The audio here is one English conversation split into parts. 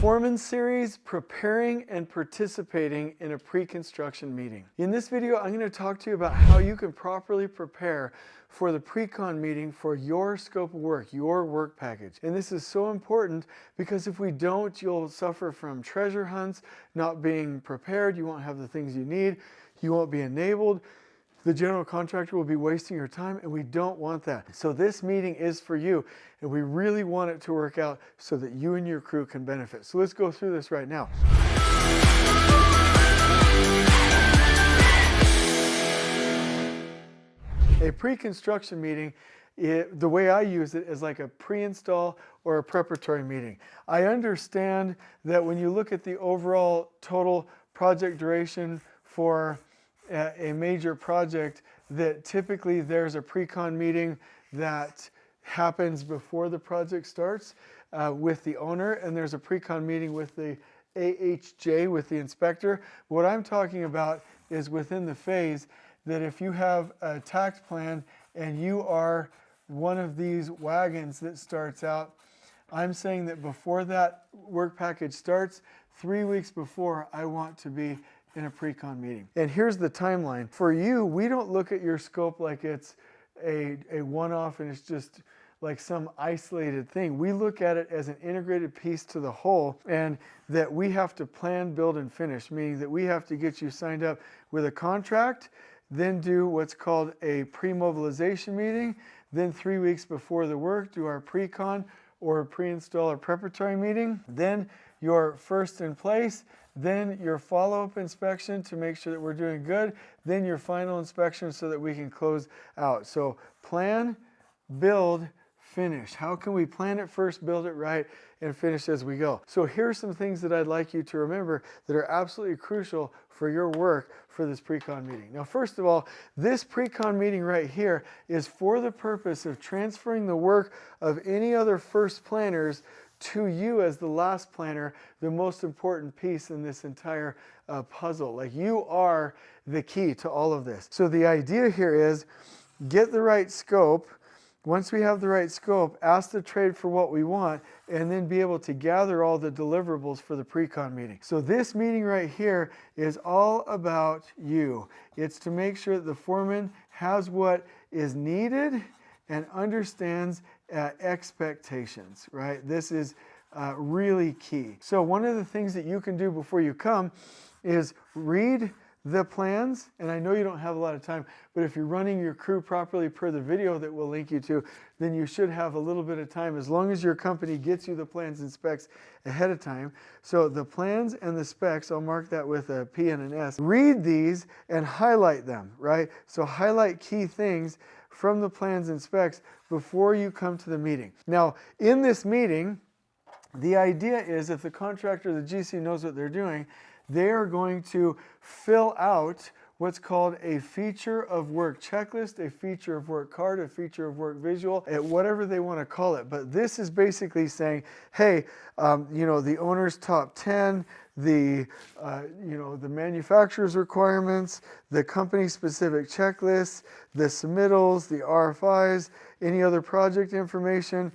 Foreman series, preparing and participating in a pre-construction meeting. In this video, I'm going to talk to you about how you can properly prepare for the pre-con meeting for your scope of work, your work package. And this is so important because if we don't, you'll suffer from treasure hunts, not being prepared, you won't have the things you need, you won't be enabled. The general contractor will be wasting your time, and we don't want that. So this meeting is for you, and we really want it to work out so that you and your crew can benefit. So let's go through this right now. A pre-construction meeting, the way I use it is like a pre-install or a preparatory meeting. I understand that when you look at the overall total project duration for a major project, that typically there's a pre-con meeting that happens before the project starts with the owner, and there's a pre-con meeting with the AHJ, with the inspector. What I'm talking about is within the phase that if you have a tact plan and you are one of these wagons that starts out, I'm saying that before that work package starts, 3 weeks before, I want to be in a pre-con meeting. And here's the timeline. For you, we don't look at your scope like it's a one-off and it's just like some isolated thing. We look at it as an integrated piece to the whole, and that we have to plan, build, and finish, meaning that we have to get you signed up with a contract, then do what's called a pre-mobilization meeting, then 3 weeks before the work, do our pre-con or pre-install or preparatory meeting, then your first in place, then your follow-up inspection to make sure that we're doing good, then your final inspection so that we can close out. So plan, build, finish. How can we plan it first, build it right, and finish as we go? So here's some things that I'd like you to remember that are absolutely crucial for your work for this pre-con meeting. Now, first of all, this pre-con meeting right here is for the purpose of transferring the work of any other first planners to you as the last planner, the most important piece in this entire puzzle. Like, you are the key to all of this. So the idea here is get the right scope. Once we have the right scope, ask the trade for what we want, and then be able to gather all the deliverables for the pre-con meeting. So this meeting right here is all about you. It's to make sure that the foreman has what is needed and understands expectations, right? This is really key. So one of the things that you can do before you come is read the plans, and I know you don't have a lot of time, but if you're running your crew properly per the video that we'll link you to, then you should have a little bit of time, as long as your company gets you the plans and specs ahead of time. So the plans and the specs, I'll mark that with a P and an S. Read these and highlight them, right? So highlight key things from the plans and specs before you come to the meeting. Now, in this meeting, the idea is if the contractor, the GC, knows what they're doing, they are going to fill out what's called a feature of work checklist, a feature of work card, a feature of work visual, whatever they want to call it. But this is basically saying, hey, the owner's top 10, the manufacturer's requirements, the company-specific checklists, the submittals, the RFIs, any other project information,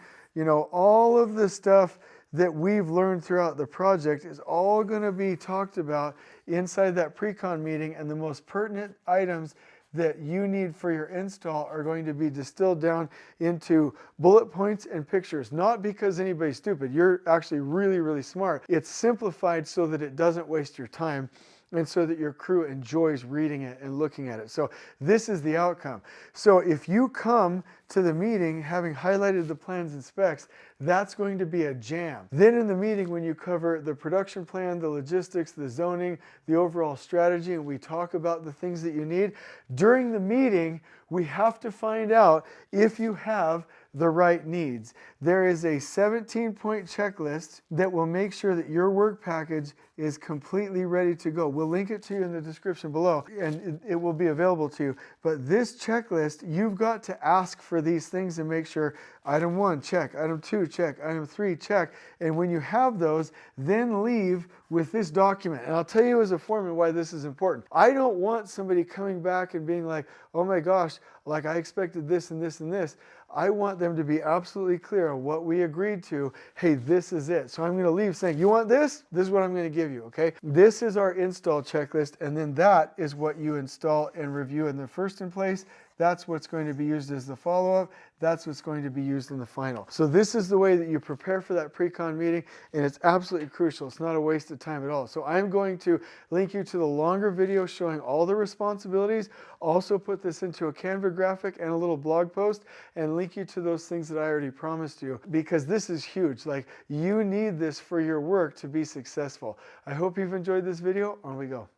all of the stuff that we've learned throughout the project is all going to be talked about inside that pre-con meeting, and the most pertinent items that you need for your install are going to be distilled down into bullet points and pictures. Not because anybody's stupid. You're actually really, really smart. It's simplified so that it doesn't waste your time, and so that your crew enjoys reading it and looking at it. So this is the outcome. So if you come to the meeting having highlighted the plans and specs, that's going to be a jam. Then in the meeting, when you cover the production plan, the logistics, the zoning, the overall strategy, and we talk about the things that you need, during the meeting, we have to find out if you have the right needs. There is a 17-point checklist that will make sure that your work package is completely ready to go. We'll link it to you in the description below, and it will be available to you. But this checklist, you've got to ask for these things and make sure item 1, check, item 2, check, item 3, check. And when you have those, then leave with this document. And I'll tell you as a foreman why this is important. I don't want somebody coming back and being like, oh my gosh, like I expected this and this and this. I want them to be absolutely clear on what we agreed to. Hey, this is it. So I'm going to leave saying, you want this? This is what I'm going to give you, okay? This is our install checklist, and then that is what you install and review in the first in place. That's what's going to be used as the follow-up. That's what's going to be used in the final. So this is the way that you prepare for that pre-con meeting, and it's absolutely crucial. It's not a waste of time at all. So I'm going to link you to the longer video showing all the responsibilities, also put this into a Canva graphic and a little blog post, and link you to those things that I already promised you, because this is huge. Like, you need this for your work to be successful. I hope you've enjoyed this video. On we go.